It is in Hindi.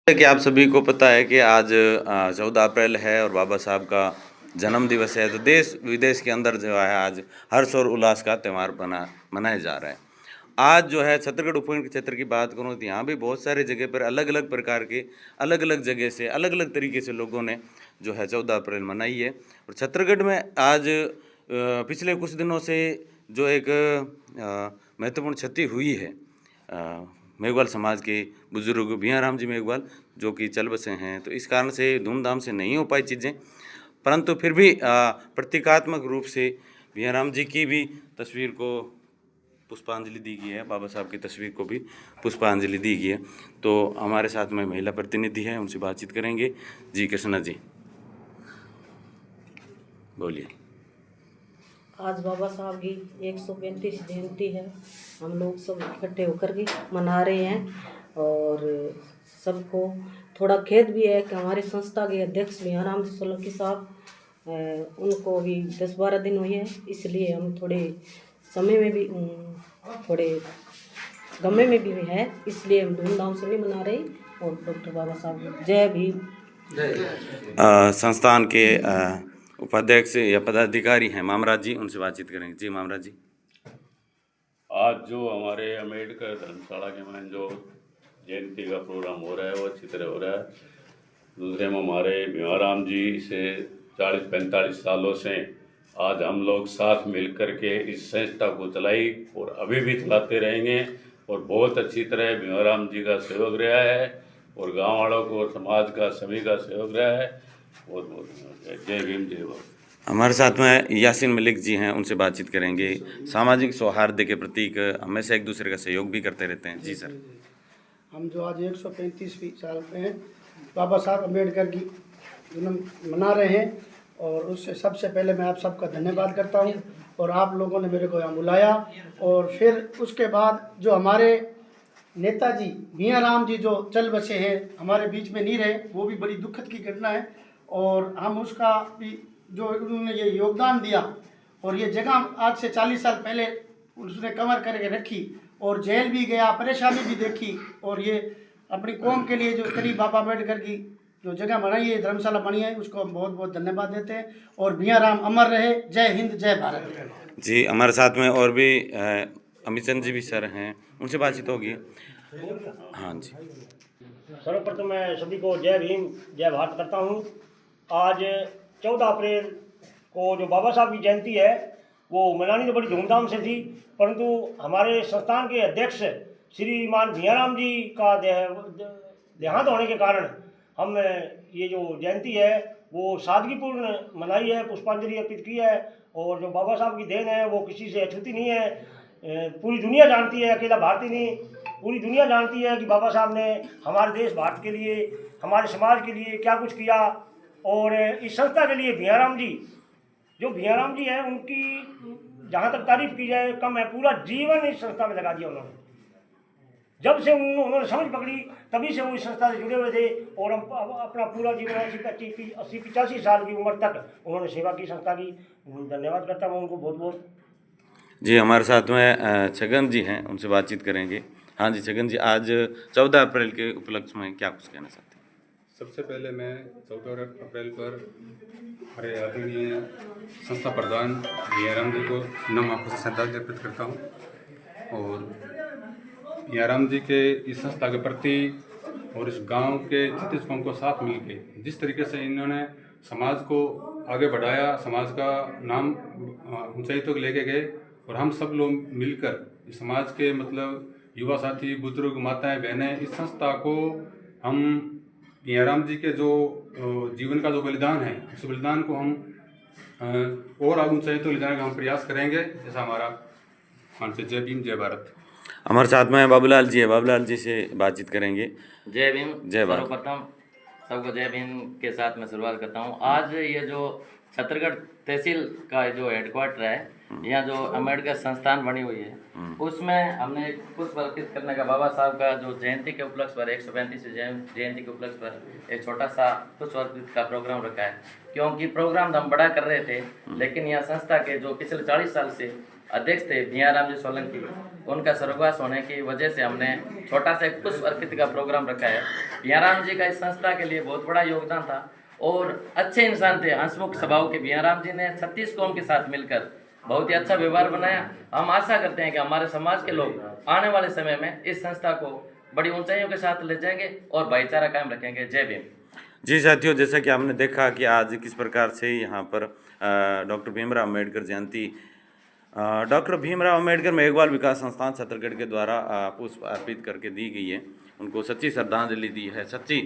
जैसे कि आप सभी को पता है कि आज 14 अप्रैल है और बाबा साहब का जन्म दिवस है। तो देश विदेश के अंदर जो है आज हर्ष और उल्लास का त्यौहार मनाया जा रहा है। आज जो है छत्तीसगढ़ उपखंड क्षेत्र की बात करूँ तो यहाँ भी बहुत सारी जगह पर अलग अलग प्रकार के अलग अलग जगह से अलग अलग तरीके से लोगों ने जो है 14 अप्रैल मनाई है। और छत्तीसगढ़ में आज पिछले कुछ दिनों से जो एक महत्वपूर्ण क्षति हुई है, मेघवाल समाज के बुजुर्ग भैयाराम जी मेघवाल जो कि चल बसे हैं, तो इस कारण से धूमधाम से नहीं हो पाई चीज़ें, परंतु फिर भी प्रतीकात्मक रूप से भैयाराम जी की भी तस्वीर को पुष्पांजलि दी गई है, बाबा साहब की तस्वीर को भी पुष्पांजलि दी गई है। तो हमारे साथ में महिला प्रतिनिधि है, उनसे बातचीत करेंगे। जी कृष्णा जी, बोलिए। आज बाबा साहब की 135 जयंती है। हम लोग सब इकट्ठे होकर के मना रहे हैं और सबको थोड़ा खेद भी है कि हमारी संस्था के अध्यक्ष भैयाराम जी सोलंकी साहब, उनको भी 10-12 दिन हुए हैं, इसलिए हम थोड़े समय में भी थोड़े गमे में भी है, इसलिए हम धूमधाम से नहीं मना रहे। और डॉक्टर बाबा साहब जय भीम। संस्थान के उपाध्यक्ष या पदाधिकारी हैं मामराज जी, उनसे बातचीत करेंगे। जी मामराज जी। आज जो हमारे अम्बेडकर धर्मशाला के में जो जयंती का प्रोग्राम हो रहा है वो अच्छी तरह हो रहा है। दूसरे में हमारे भीमाराम जी से 40-45 सालों से आज हम लोग साथ मिल कर के इस संस्था को चलाई और अभी भी चलाते रहेंगे। और बहुत अच्छी तरह भीमाराम जी का सहयोग रहा है और गांव वालों को और समाज का सभी का सहयोग रहा है। बहुत बहुत जय भीम जय भारत। हमारे साथ में यासीन मलिक जी हैं, उनसे बातचीत करेंगे। सामाजिक सौहार्द के प्रतीक हमेशा एक दूसरे का सहयोग भी करते रहते हैं। जी सर। हम जो आज 135वीं साल में बाबा साहब अम्बेडकर की जन्म मना रहे हैं, और उससे सबसे पहले मैं आप सबका धन्यवाद करता हूं। और आप लोगों ने मेरे को यहाँ बुलाया, और फिर उसके बाद जो हमारे नेताजी भैयाराम जी जो चल बसे हैं, हमारे बीच में नहीं रहे, वो भी बड़ी दुखद की घटना है। और हम उसका भी जो उन्होंने ये योगदान दिया, और ये जगह आज से 40 साल पहले उसने कवर करके रखी, और जेल भी गया, परेशानी भी देखी, और ये अपनी कौम के लिए जो करीब बाबा अम्बेडकर की जो जगह बनाई है, धर्मशाला बनी है, उसको हम बहुत बहुत धन्यवाद देते हैं। और भैयाराम अमर रहे। जय हिंद जय भारत। जी हमारे साथ में और भी अमित चंद जी भी सर हैं, उनसे बातचीत होगी। हाँ जी। सर्वप्रथम मैं सभी को जय भीम जय भारत करता हूँ। आज 14 अप्रैल को जो बाबा साहब की जयंती है वो मनानी तो बड़ी धूमधाम से थी, परंतु हमारे संस्थान के अध्यक्ष श्रीमान भैयाराम जी का देहांत होने के कारण हम ये जो जयंती है वो सादगीपूर्ण मनाई है, पुष्पांजलि अर्पित की है। और जो बाबा साहब की देन है वो किसी से अछूती नहीं है। पूरी दुनिया जानती है, अकेला भारतीय नहीं, पूरी दुनिया जानती है कि बाबा साहब ने हमारे देश भारत के लिए, हमारे समाज के लिए क्या कुछ किया। और इस संस्था के लिए भैयाराम जी, जो भैयाराम जी हैं, उनकी जहाँ तक तारीफ की जाए कम है। पूरा जीवन इस संस्था में लगा दिया उन्होंने। जब से उन्होंने समझ पकड़ी तभी से वो इस संस्था से जुड़े हुए थे, और अपना पूरा जीवन 80-85 साल की उम्र तक उन्होंने सेवा की संस्था की। धन्यवाद करता हूँ उनको बहुत बहुत। जी हमारे साथ में छगन जी हैं, उनसे बातचीत करेंगे। हाँ जी छगन जी, आज 14 अप्रैल के उपलक्ष्य में क्या कुछ कहना चाहते हैं? सबसे पहले मैं 14 अप्रैल पर हमारे आदरणीय संस्था प्रधान भैयाराम जी को नम आपको से श्रद्धांजलि अर्पित करता हूँ। और भैयाराम जी के इस संस्था के प्रति और इस गांव के 36 कौम को साथ मिलके जिस तरीके से इन्होंने समाज को आगे बढ़ाया, समाज का नाम ऊंचाई तक लेके गए, और हम सब लोग मिलकर इस समाज के मतलब युवा साथी, बुजुर्ग, माताएं, बहनें, इस संस्था को हम भैयाराम जी के जो जीवन का जो बलिदान है, उस बलिदान को हम और आगे ऊंचाई तो ले जाने का हम प्रयास करेंगे। जैसा हमारा मान से जय भीम जय भारत। हमारे साथ में बाबूलाल जी है, बाबूलाल जी से बातचीत करेंगे। जय भीम जय भारत। सर्वप्रथम सबको जय भीम के साथ मैं शुरुआत करता हूँ। आज ये जो छत्तीसगढ़ तहसील का जो हेडक्वार्टर है यहाँ जो अम्बेडकर संस्थान बनी हुई है उसमें हमने एक पुष्प अर्पित करने का बाबा साहब का जो जयंती के उपलक्ष्य पर 135वीं जयंती के उपलक्ष्य पर एक छोटा सा पुष्प अर्पित का प्रोग्राम रखा है। क्योंकि प्रोग्राम तो हम बड़ा कर रहे थे, लेकिन यहाँ संस्था के जो पिछले 40 साल से अध्यक्ष थे भैयाराम जी सोलंकी, उनका स्वर्गवास होने की वजह से हमने छोटा सा एक पुष्प अर्पित का प्रोग्राम रखा है। भैयाराम जी का इस संस्था के लिए बहुत बड़ा योगदान था और अच्छे इंसान थे, हंसमुख स्वभाव के भैयाराम जी ने 36 कौम के साथ मिलकर बहुत ही अच्छा व्यवहार बनाया। हम आशा करते हैं कि हमारे समाज के लोग आने वाले समय में इस संस्था को बड़ी ऊंचाइयों के साथ ले जाएंगे और भाईचारा कायम रखेंगे। जय भीम। जी साथियों, जैसा कि आपने देखा कि आज किस प्रकार से यहाँ पर डॉक्टर भीमराव अम्बेडकर जयंती डॉक्टर भीमराव अम्बेडकर मेघवाल विकास संस्थान छत्तीसगढ़ के द्वारा पुष्प अर्पित करके दी गई है। उनको सच्ची श्रद्धांजलि दी है, सच्ची